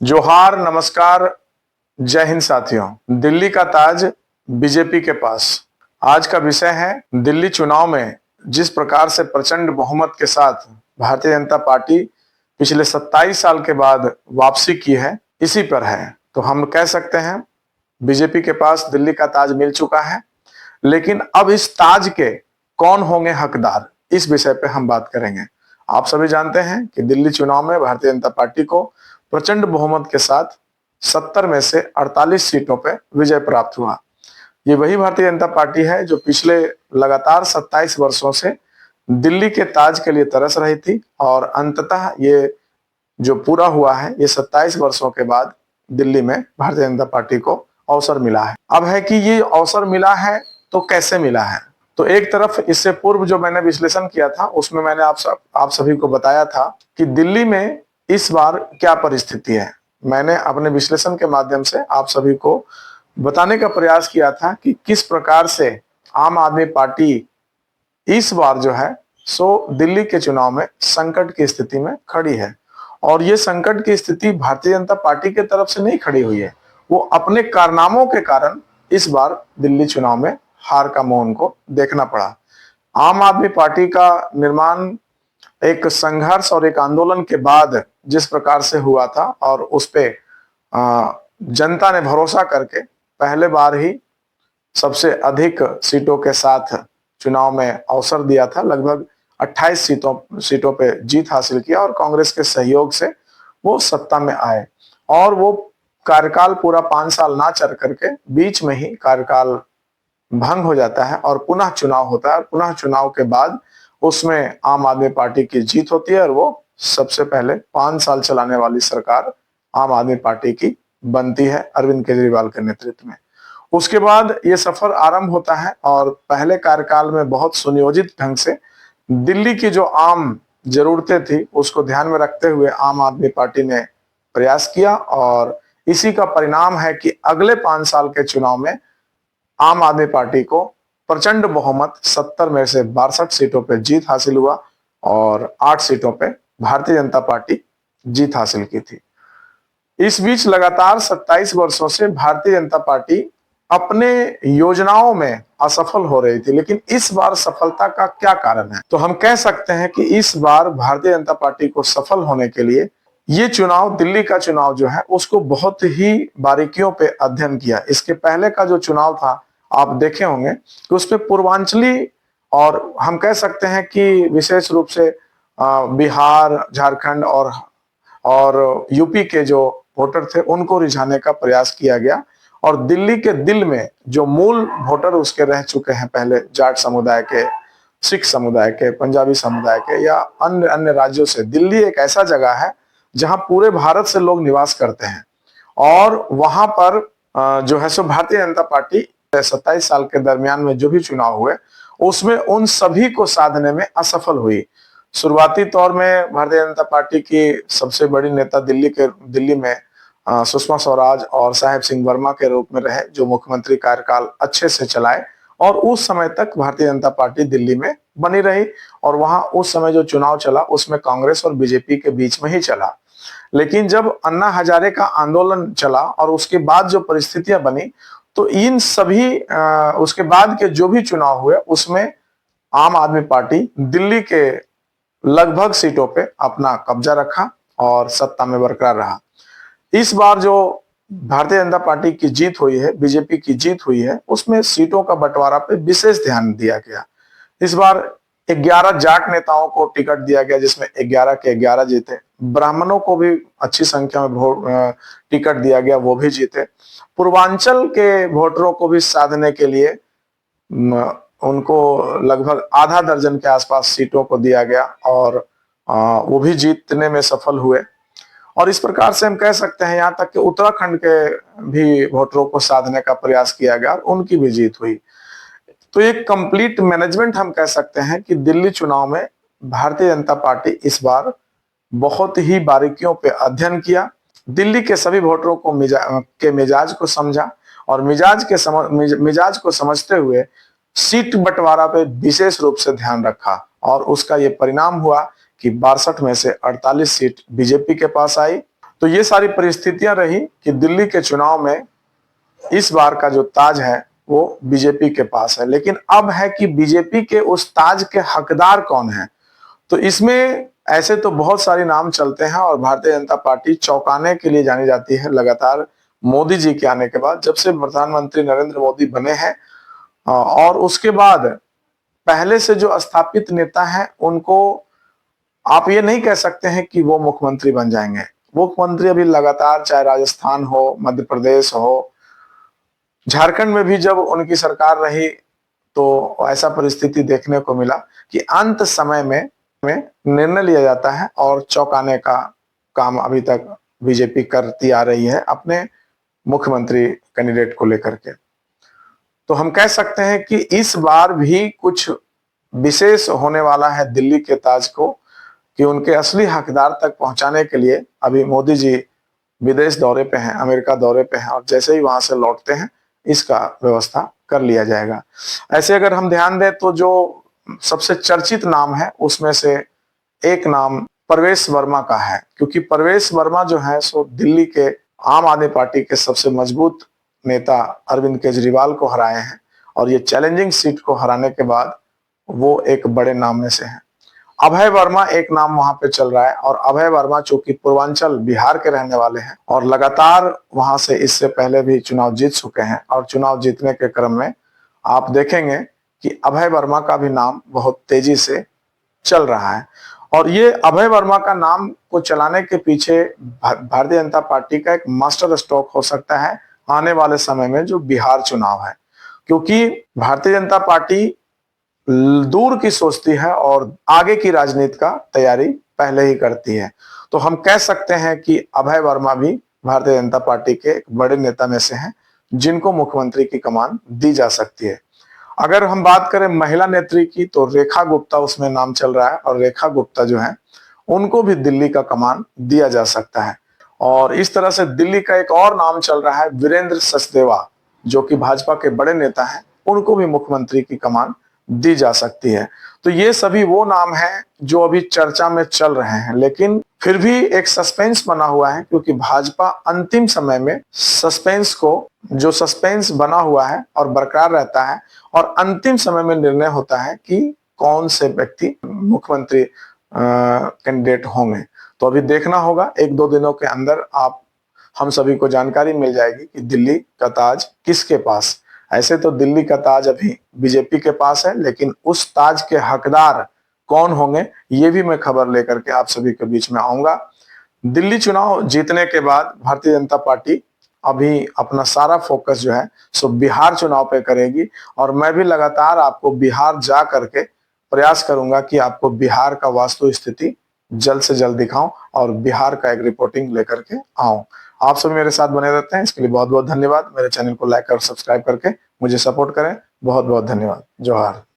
जोहार, नमस्कार, जय हिंद साथियों। दिल्ली का ताज बीजेपी के पास। आज का विषय है दिल्ली चुनाव में जिस प्रकार से प्रचंड बहुमत के साथ भारतीय जनता पार्टी पिछले 27 साल के बाद वापसी की है, इसी पर है। तो हम कह सकते हैं बीजेपी के पास दिल्ली का ताज मिल चुका है, लेकिन अब इस ताज के कौन होंगे हकदार, इस विषय पे हम बात करेंगे। आप सभी जानते हैं कि दिल्ली चुनाव में भारतीय जनता पार्टी को प्रचंड बहुमत के साथ 70 में से 48 सीटों पे विजय प्राप्त हुआ। ये वही भारतीय जनता पार्टी है जो पिछले लगातार 27 वर्षों से दिल्ली के ताज के लिए तरस रही थी, और अंततः ये जो पूरा हुआ है, ये 27 वर्षों के बाद दिल्ली में भारतीय जनता पार्टी को अवसर मिला है। अब है कि ये अवसर मिला है तो कैसे मिला है। तो एक तरफ इससे पूर्व जो मैंने विश्लेषण किया था, उसमें मैंने आप सभी को बताया था कि दिल्ली में इस बार क्या परिस्थिति है। मैंने अपने विश्लेषण के माध्यम से आप सभी को बताने का प्रयास किया था कि किस प्रकार से आम आदमी पार्टी इस बार जो है सो दिल्ली के चुनाव में संकट की स्थिति में खड़ी है। और ये संकट की स्थिति भारतीय जनता पार्टी के तरफ से नहीं खड़ी हुई है, वो अपने कारनामों के कारण इस बार दिल्ली चुनाव में हार का मुंह उनको देखना पड़ा। आम आदमी पार्टी का निर्माण एक संघर्ष और एक आंदोलन के बाद जिस प्रकार से हुआ था, और उस पे जनता ने भरोसा करके पहले बार ही सबसे अधिक सीटों के साथ चुनाव में अवसर दिया था। लगभग 28 सीटों पे जीत हासिल किया, और कांग्रेस के सहयोग से वो सत्ता में आए। और वो कार्यकाल पूरा 5 साल ना चल करके बीच में ही कार्यकाल भंग हो जाता है और पुनः चुनाव होता है। पुनः चुनाव के बाद उसमें आम आदमी पार्टी की जीत होती है, और वो सबसे पहले 5 साल चलाने वाली सरकार आम आदमी पार्टी की बनती है अरविंद केजरीवाल के नेतृत्व में। उसके बाद ये सफर आरंभ होता है, और पहले कार्यकाल में बहुत सुनियोजित ढंग से दिल्ली की जो आम जरूरतें थी उसको ध्यान में रखते हुए आम आदमी पार्टी ने प्रयास किया, और इसी का परिणाम है कि अगले 5 साल के चुनाव में आम आदमी पार्टी को प्रचंड बहुमत 70 में से 62 सीटों पे जीत हासिल हुआ, और 8 सीटों पे भारतीय जनता पार्टी जीत हासिल की थी। इस बीच लगातार 27 वर्षों से भारतीय जनता पार्टी अपने योजनाओं में असफल हो रही थी, लेकिन इस बार सफलता का क्या कारण है। तो हम कह सकते हैं कि इस बार भारतीय जनता पार्टी को सफल होने के लिए ये चुनाव, दिल्ली का चुनाव जो है, उसको बहुत ही बारीकियों पे अध्ययन किया। इसके पहले का जो चुनाव था, आप देखे होंगे कि उसमें पूर्वांचली, और हम कह सकते हैं कि विशेष रूप से बिहार, झारखंड और यूपी के जो वोटर थे उनको रिझाने का प्रयास किया गया। और दिल्ली के दिल में जो मूल वोटर उसके रह चुके हैं पहले, जाट समुदाय के, सिख समुदाय के, पंजाबी समुदाय के, या अन्य अन्य राज्यों से, दिल्ली एक ऐसा जगह है जहां पूरे भारत से लोग निवास करते हैं। और वहां पर जो है सो भारतीय जनता पार्टी 27 साल के दरमियान में जो भी चुनाव हुए उसमें उन सभी को साधने में असफल हुई। शुरुआती तौर में भारतीय जनता पार्टी की सबसे बड़ी नेता दिल्ली में सुषमा स्वराज और साहेब सिंह वर्मा के रूप में रहे, जो मुख्यमंत्री कार्यकाल अच्छे से चलाए, और उस समय तक भारतीय जनता पार्टी दिल्ली में बनी रही। और वहां उस समय जो चुनाव चला उसमें कांग्रेस और बीजेपी के बीच में ही चला। लेकिन जब अन्ना हजारे का आंदोलन चला और उसके बाद जो परिस्थितियां बनी, तो इन सभी उसके बाद के जो भी चुनाव हुए उसमें आम आदमी पार्टी दिल्ली के लगभग सीटों पे अपना कब्जा रखा और सत्ता में बरकरार रहा। इस बार जो भारतीय जनता पार्टी की जीत हुई है, बीजेपी की जीत हुई है, उसमें सीटों का बंटवारा पे विशेष ध्यान दिया गया। इस बार 11 जाट नेताओं को टिकट दिया गया, जिसमें 11 के 11 जीते। ब्राह्मणों को भी अच्छी संख्या में टिकट दिया गया, वो भी जीते। पूर्वांचल के वोटरों को भी साधने के लिए उनको लगभग आधा दर्जन के आसपास सीटों को दिया गया, और वो भी जीतने में सफल हुए। और इस प्रकार से हम कह सकते हैं यहाँ तक कि उत्तराखंड के भी वोटरों को साधने का प्रयास किया गया और उनकी भी जीत हुई। तो एक कंप्लीट मैनेजमेंट हम कह सकते हैं कि दिल्ली चुनाव में भारतीय जनता पार्टी इस बार बहुत ही बारीकियों पे अध्ययन किया, दिल्ली के सभी वोटरों को मिजाज को समझा, और मिजाज को समझते हुए सीट बंटवारा पे विशेष रूप से ध्यान रखा। और उसका ये परिणाम हुआ कि 62 में से 48 सीट बीजेपी के पास आई। तो ये सारी परिस्थितियां रही कि दिल्ली के चुनाव में इस बार का जो ताज है वो बीजेपी के पास है। लेकिन अब है कि बीजेपी के उस ताज के हकदार कौन है। तो इसमें ऐसे तो बहुत सारे नाम चलते हैं और भारतीय जनता पार्टी चौंकाने के लिए जानी जाती है लगातार मोदी जी के आने के बाद, जब से प्रधानमंत्री नरेंद्र मोदी बने हैं। और उसके बाद पहले से जो स्थापित नेता हैं उनको आप ये नहीं कह सकते हैं कि वो मुख्यमंत्री बन जाएंगे। मुख्यमंत्री अभी लगातार, चाहे राजस्थान हो, मध्य प्रदेश हो, झारखंड में भी जब उनकी सरकार रही तो ऐसा परिस्थिति देखने को मिला कि अंत समय में निर्णय लिया जाता है और चौंकाने का काम अभी तक बीजेपी करती आ रही है अपने मुख्यमंत्री कैंडिडेट को लेकर के। तो हम कह सकते हैं कि इस बार भी कुछ विशेष होने वाला है दिल्ली के ताज को, कि उनके असली हकदार तक पहुंचाने के लिए अभी मोदी जी विदेश दौरे पे हैं, अमेरिका दौरे पे हैं, और जैसे ही वहां से लौटते हैं इसका व्यवस्था कर लिया जाएगा। ऐसे अगर हम ध्यान दें तो जो सबसे चर्चित नाम है उसमें से एक नाम प्रवेश वर्मा का है, क्योंकि प्रवेश वर्मा जो है सो दिल्ली के आम आदमी पार्टी के सबसे मजबूत नेता अरविंद केजरीवाल को हराए हैं, और ये चैलेंजिंग सीट को हराने के बाद वो एक बड़े नाम में से है। अभय वर्मा एक नाम वहां पे चल रहा है, और अभय वर्मा चूंकि पूर्वांचल बिहार के रहने वाले हैं और लगातार वहां से इससे पहले भी चुनाव जीत चुके हैं, और चुनाव जीतने के क्रम में आप देखेंगे कि अभय वर्मा का भी नाम बहुत तेजी से चल रहा है। और ये अभय वर्मा का नाम को चलाने के पीछे भारतीय जनता पार्टी का एक मास्टर स्ट्रोक हो सकता है आने वाले समय में, जो बिहार चुनाव है, क्योंकि भारतीय जनता पार्टी दूर की सोचती है और आगे की राजनीति का तैयारी पहले ही करती है। तो हम कह सकते हैं कि अभय वर्मा भी भारतीय जनता पार्टी के एक बड़े नेता में से हैं जिनको मुख्यमंत्री की कमान दी जा सकती है। अगर हम बात करें महिला नेत्री की तो रेखा गुप्ता उसमें नाम चल रहा है, और रेखा गुप्ता जो है उनको भी दिल्ली का कमान दिया जा सकता है। और इस तरह से दिल्ली का एक और नाम चल रहा है वीरेंद्र सचदेवा, जो कि भाजपा के बड़े नेता हैं, उनको भी मुख्यमंत्री की कमान दी जा सकती है। तो ये सभी वो नाम हैं जो अभी चर्चा में चल रहे हैं, लेकिन फिर भी एक सस्पेंस बना हुआ है, क्योंकि भाजपा अंतिम समय में सस्पेंस बना हुआ है और बरकरार रहता है, और अंतिम समय में निर्णय होता है कि कौन से व्यक्ति मुख्यमंत्री कैंडिडेट होंगे। तो अभी देखना होगा, एक दो दिनों के अंदर हम सभी को जानकारी मिल जाएगी कि दिल्ली का ताज किसके पास। ऐसे तो दिल्ली का ताज अभी बीजेपी के पास है, लेकिन उस ताज के हकदार कौन होंगे ये भी मैं खबर लेकर के आप सभी के बीच में आऊंगा। दिल्ली चुनाव जीतने के बाद भारतीय जनता पार्टी अभी अपना सारा फोकस जो है सो बिहार चुनाव पे करेगी, और मैं भी लगातार आपको बिहार जा करके प्रयास करूंगा कि आपको बिहार का वास्तु स्थिति जल्द से जल्द दिखाऊं और बिहार का एक रिपोर्टिंग लेकर के आऊं। आप सभी मेरे साथ बने रहते हैं, इसके लिए बहुत बहुत धन्यवाद। मेरे चैनल को लाइक और सब्सक्राइब करके मुझे सपोर्ट करें। बहुत बहुत धन्यवाद। जोहार।